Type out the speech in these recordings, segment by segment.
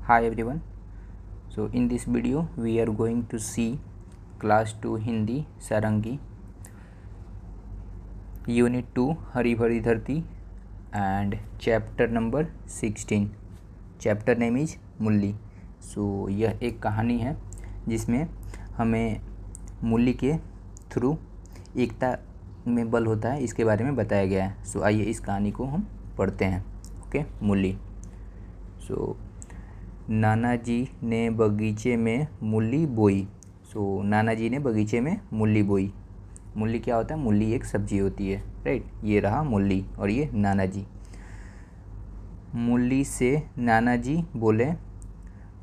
Hi everyone. So in this video we are going to see class 2 Hindi Sarangi unit 2 हरी भरी धरती and chapter number 16. Chapter name is Murali. So यह एक कहानी है जिसमें हमें मुल्ली के थ्रू एकता में बल होता है इसके बारे में बताया गया है. सो आइए इस कहानी को हम पढ़ते हैं. ओके, मुल्ली. सो नाना जी ने बगीचे में मूली बोई. सो नाना जी ने बगीचे में मूली बोई. मूली क्या होता है? मूली एक सब्जी होती है, राइट. ये रहा मूली और ये नाना जी. मूली से नाना जी बोले.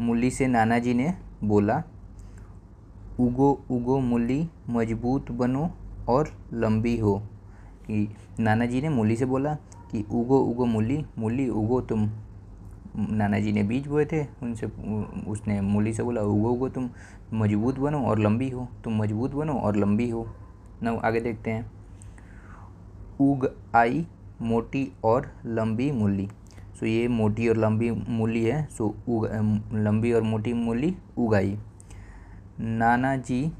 मूली से नाना जी ने बोला, उगो उगो मूली मजबूत बनो और लंबी हो. कि नाना जी ने मूली से बोला कि उगो उगो मूली, मूली उगो तुम. नाना जी ने बीज बोए थे, उसने मूली से बोला उगो उगो तुम मजबूत बनो और लंबी हो. तुम मजबूत बनो और लंबी हो. ना आगे देखते हैं. उग आई मोटी और लंबी मूली. सो ये मोटी और लंबी मूली है. सो उग लंबी और मोटी मूली उग आई. नाना जी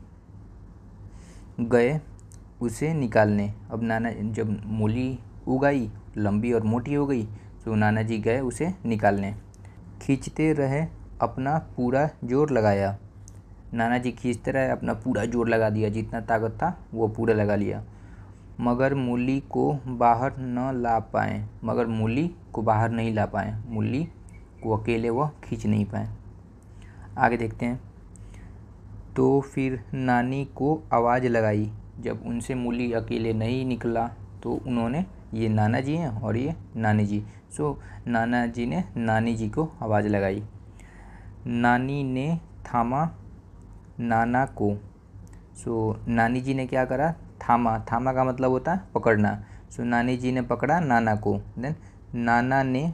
गए उसे निकालने. अब नाना जब मूली उग आई, लंबी और मोटी हो गई, तो नाना जी गए उसे निकालने. खींचते रहे अपना पूरा जोर लगाया. नाना जी खींचते रहे, अपना पूरा जोर लगा दिया, जितना ताकत था वो पूरा लगा लिया. मगर मूली को बाहर न ला पाए. मगर मूली को बाहर नहीं ला पाए. मूली को अकेले वह खींच नहीं पाए. आगे देखते हैं. तो फिर नानी को आवाज़ लगाई. जब उनसे मूली अकेले नहीं निकला तो उन्होंने, ये नाना जी हैं और ये नानी जी. सो नाना जी ने नानी जी को आवाज़ लगाई. नानी ने थामा नाना को. सो नानी जी ने क्या करा? थामा. थामा का मतलब होता है पकड़ना. सो नानी जी ने पकड़ा नाना को. देन नाना ने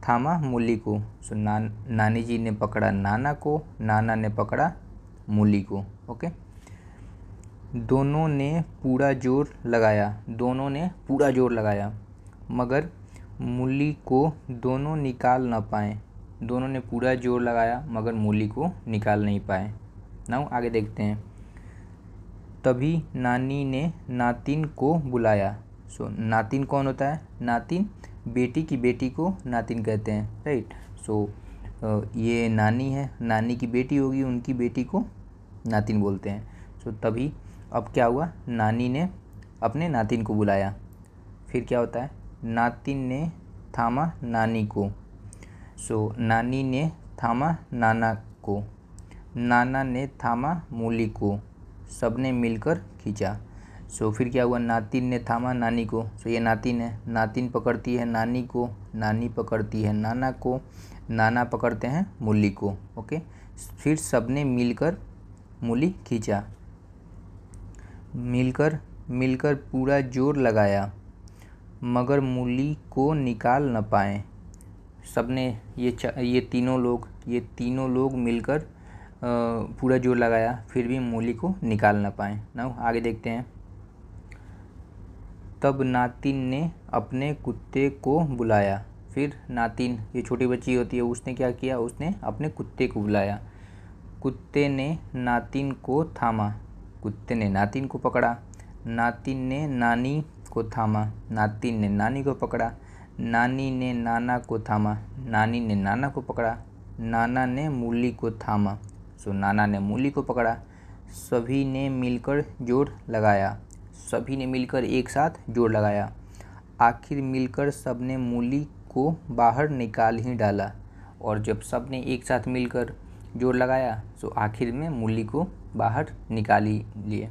थामा मूली को. सो नानी जी ने पकड़ा नाना को, नाना ने पकड़ा मूली को. ओके. दोनों ने पूरा जोर लगाया. दोनों ने पूरा जोर लगाया, मगर मूली को दोनों निकाल न पाए. दोनों ने पूरा जोर लगाया मगर मूली को निकाल नहीं पाए. नाउ आगे देखते हैं. तभी नानी ने नातिन को बुलाया. सो नातिन कौन होता है? नातिन बेटी की बेटी को नातिन कहते हैं, राइट. सो ये नानी है, नानी की बेटी होगी, उनकी बेटी को नातिन बोलते हैं. सो तभी अब क्या हुआ? नानी ने अपने नातिन को बुलाया. फिर क्या होता है? नातिन ने थामा नानी को. सो नानी ने थामा नाना को, नाना ने थामा मूली को. सबने मिलकर खींचा. सो फिर क्या हुआ? नातिन ने थामा नानी को. सो ये नातिन है, नातिन पकड़ती है नानी को, नानी पकड़ती है नाना को, नाना पकड़ते हैं मूली को. ओके. फिर सबने मिलकर मूली खींचा. मिलकर पूरा जोर लगाया, मगर मूली को निकाल न पाए. सबने ये तीनों लोग मिलकर पूरा जोर लगाया, फिर भी मूली को निकाल न पाए. ना आगे देखते हैं. तब नातिन ने अपने कुत्ते को बुलाया. फिर नातिन, ये छोटी बच्ची होती है, उसने क्या किया? उसने अपने कुत्ते को बुलाया. कुत्ते ने नातिन को थामा. कुत्ते ने नातिन को पकड़ा. नातिन ने नानी को थामा. नातिन ने नानी को पकड़ा. नानी ने नाना को थामा. नानी ने नाना को पकड़ा. नाना ने मूली को थामा. सो नाना ने मूली को पकड़ा. सभी ने मिलकर जोर लगाया. सभी ने मिलकर एक साथ जोर लगाया. आखिर मिलकर सबने मूली को बाहर निकाल ही डाला. और जब सबने एक साथ मिलकर जोर लगाया तो आखिर में मूली को बाहर निकाल ही लिए.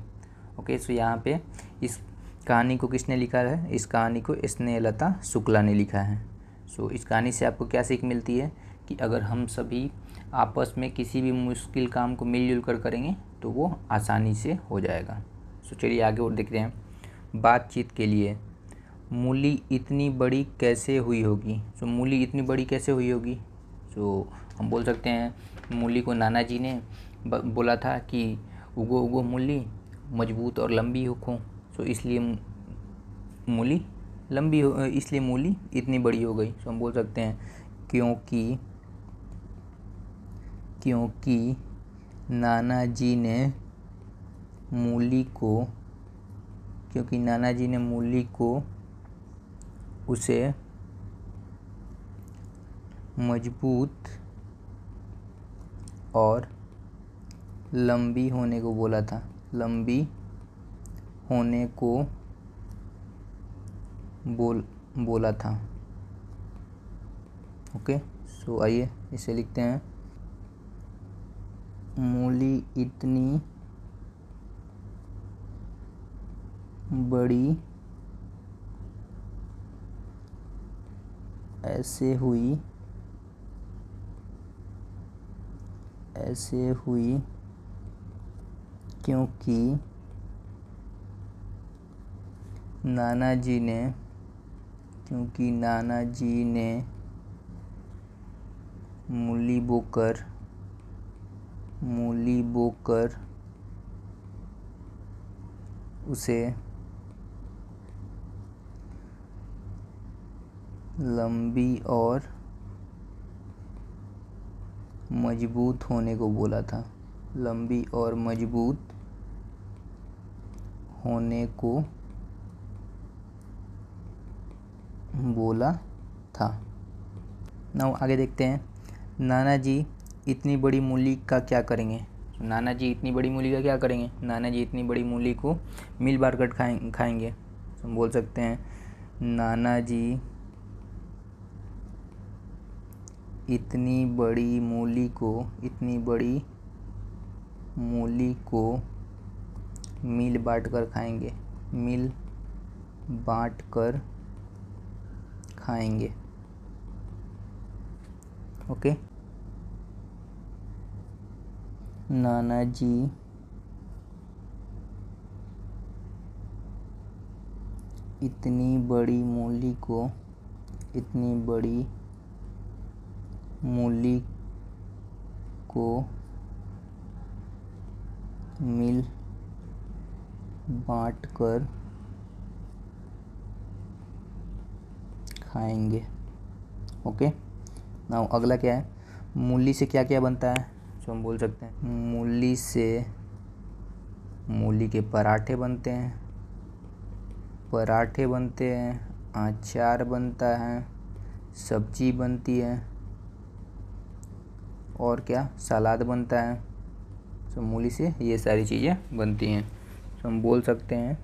ओके. सो यहाँ पे इस कहानी को किसने लिखा है? इस कहानी को स्नेहलता शुक्ला ने लिखा है. सो इस कहानी से आपको क्या सीख मिलती है? कि अगर हम सभी आपस में किसी भी मुश्किल काम को मिलजुल कर करेंगे तो वो आसानी से हो जाएगा. सो चलिए आगे और देखते हैं. बातचीत के लिए. मूली इतनी बड़ी कैसे हुई होगी? सो मूली इतनी बड़ी कैसे हुई होगी? सो हम बोल सकते हैं मूली को नाना जी ने बोला था कि उगो उगो मूली मजबूत और लंबी हो. सो इसलिए मूली लंबी हो, इसलिए मूली इतनी बड़ी हो गई. सो हम बोल सकते हैं क्योंकि क्योंकि नाना जी ने मूली को उसे मजबूत और लंबी होने को बोला था। बोला था। ओके, सो आइए इसे लिखते हैं। मूली इतनी बड़ी ऐसे हुई क्योंकि नाना जी ने मूली बोकर उसे लंबी और मजबूत होने को बोला था। नाउ आगे देखते हैं। नाना जी इतनी बड़ी मूली का क्या करेंगे? नाना जी इतनी बड़ी मूली को मिल बांट कर खाएंगे। तो हम बोल सकते हैं नाना जी इतनी बड़ी मूली को मिल बांट कर खाएंगे। ओके, नाना जी इतनी बड़ी मूली को मिल बांट कर खाएंगे। ओके, नाउ अगला क्या है? मूली से क्या क्या बनता है? तो हम बोल सकते हैं मूली से मूली के पराठे बनते हैं, अचार बनता है, सब्जी बनती है और क्या, सलाद बनता है। तो मूली से ये सारी चीज़ें बनती हैं। तो हम बोल सकते हैं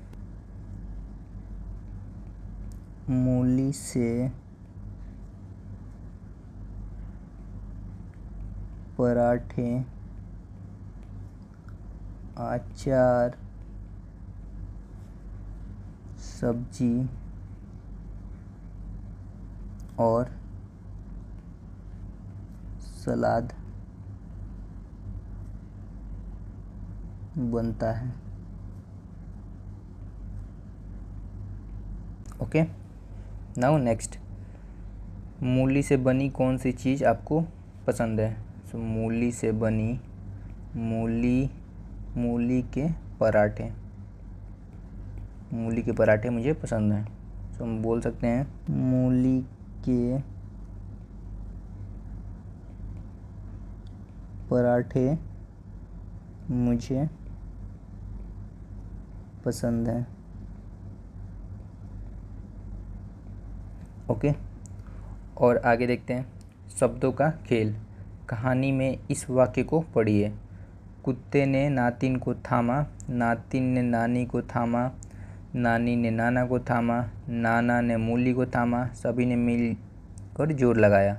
मूली से पराठे, अचार, सब्जी और सलाद बनता है। ओके, नाउ नेक्स्ट, मूली से बनी कौन सी चीज़ आपको पसंद है? तो मूली से बनी मूली के पराठे मुझे पसंद हैं। तो हम बोल सकते हैं मूली के पराठे मुझे पसंद हैं। ओके, और आगे देखते हैं शब्दों का खेल। कहानी में इस वाक्य को पढ़िए। कुत्ते ने नातिन को थामा, नातिन ने नानी को थामा, नानी ने नाना को थामा, नाना ने मूली को थामा, सभी ने मिलकर जोर लगाया।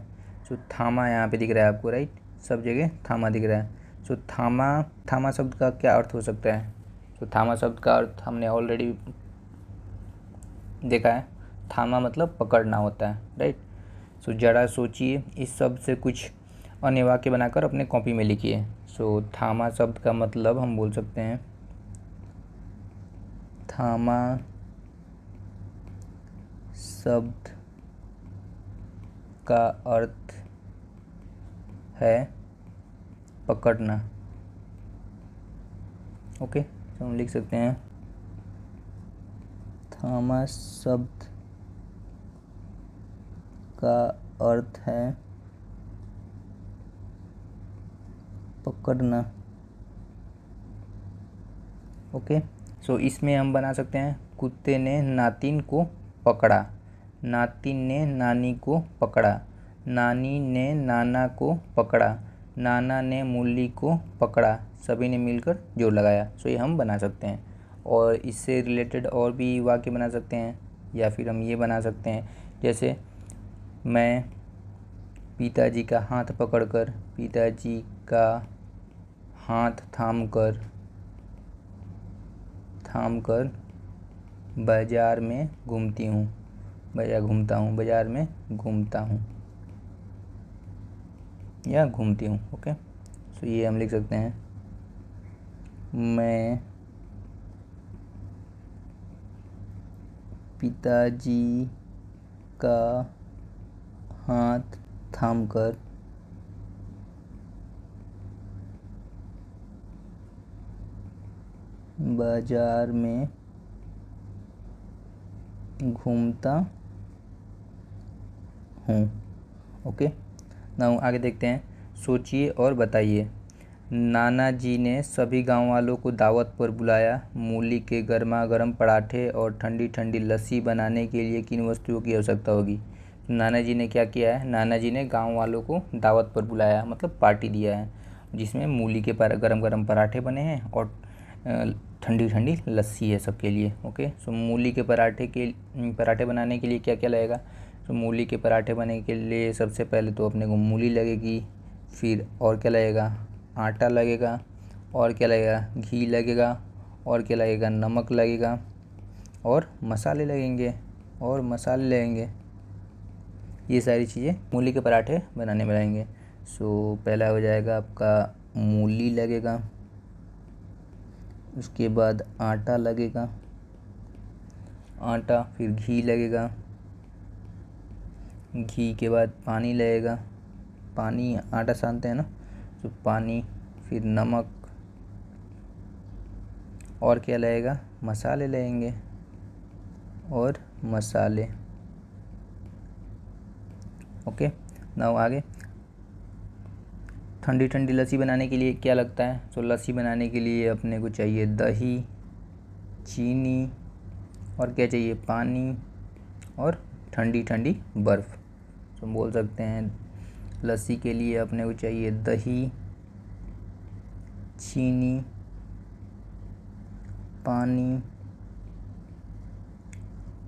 तो थामा यहाँ पे दिख रहा है आपको, राइट? सब जगह थामा दिख रहा है। तो थामा शब्द का क्या अर्थ हो सकता है? तो थामा शब्द का अर्थ हमने ऑलरेडी देखा है। थामा मतलब पकड़ना होता है, राइट? सो जरा सोचिए, इस शब्द से कुछ अन्य वाक्य बनाकर अपने कॉपी में लिखिए। सो थामा शब्द का मतलब हम बोल सकते हैं थामा शब्द का अर्थ है पकड़ना। ओके, तो हम लिख सकते हैं थामा शब्द का अर्थ है पकड़ना। ओके, सो इसमें हम बना सकते हैं कुत्ते ने नातिन को पकड़ा, नातिन ने नानी को पकड़ा, नानी ने नाना को पकड़ा, नाना ने मूली को पकड़ा, सभी ने मिलकर जोर लगाया। सो ये हम बना सकते हैं। और इससे रिलेटेड और भी वाक्य बना सकते हैं, या फिर हम ये बना सकते हैं जैसे मैं पिताजी का हाथ पकड़कर, पिताजी का हाथ थामकर बाजार में घूमती हूँ, बाजार में घूमता हूँ या घूमती हूँ। ओके, सो ये हम लिख सकते हैं मैं पिताजी का हाथ थामकर बाजार में घूमता हूँ। ओके, नाउ आगे देखते हैं। सोचिए और बताइए। नाना जी ने सभी गांव वालों को दावत पर बुलाया। मूली के गर्मा गर्म पराठे और ठंडी ठंडी लस्सी बनाने के लिए किन वस्तुओं की आवश्यकता होगी? नाना जी ने क्या किया है? नाना जी ने गांव वालों को दावत पर बुलाया, मतलब पार्टी दिया है, जिसमें मूली के गरम गरम पराठे बने हैं और ठंडी ठंडी लस्सी है सबके लिए। ओके, सो मूली के पराठे बनाने के लिए क्या क्या लगेगा? तो मूली के पराठे बनाने के लिए सबसे पहले तो अपने को मूली लगेगी, फिर और क्या लगेगा? आटा लगेगा, और क्या लगेगा? घी लगेगा, और क्या लगेगा? नमक लगेगा, और मसाले लगेंगे, ये सारी चीज़ें मूली के पराठे बनाने में लगेंगे। सो पहला हो जाएगा आपका मूली लगेगा, उसके बाद आटा लगेगा, फिर घी लगेगा, घी के बाद पानी लगेगा, पानी आटा सानते हैं ना, तो पानी, फिर नमक, और क्या लगेगा? मसाले लगेंगे, और मसाले। ओके, नाउ आगे ठंडी ठंडी लस्सी बनाने के लिए क्या लगता है? तो लस्सी बनाने के लिए अपने को चाहिए दही, चीनी, और क्या चाहिए? पानी, और ठंडी ठंडी बर्फ़। तो बोल सकते हैं लस्सी के लिए अपने को चाहिए दही, चीनी, पानी,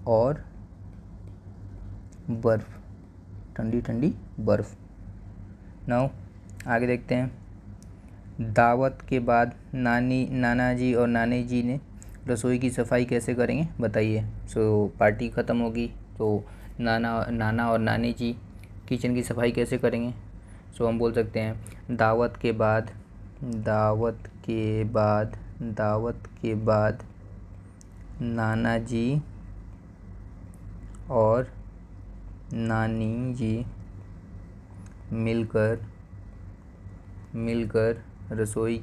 और बर्फ़, ठंडी ठंडी बर्फ़। नाउ आगे देखते हैं। दावत के बाद नाना जी और नानी जी ने रसोई की सफाई कैसे करेंगे बताइए? सो पार्टी ख़त्म होगी तो नाना और नानी जी किचन की सफाई कैसे करेंगे? सो हम बोल सकते हैं दावत के बाद नाना जी और नानी जी मिलकर रसोई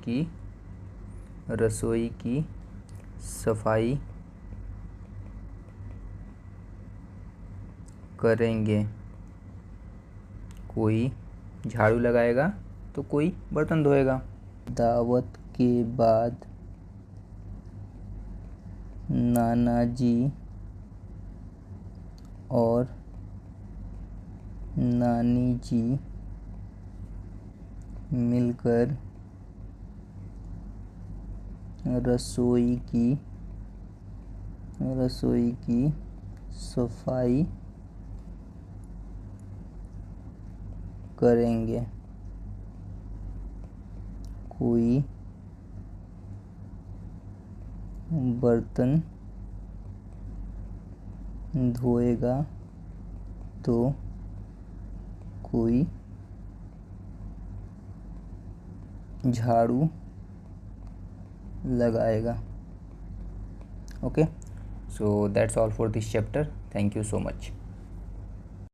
की सफाई करेंगे। कोई झाड़ू लगाएगा तो कोई बर्तन धोएगा। दावत के बाद नाना जी और नानी जी मिलकर रसोई की सफाई करेंगे। कोई बर्तन धोएगा तो कोई झाड़ू लगाएगा। Okay, so that's all for this chapter. Thank you so much.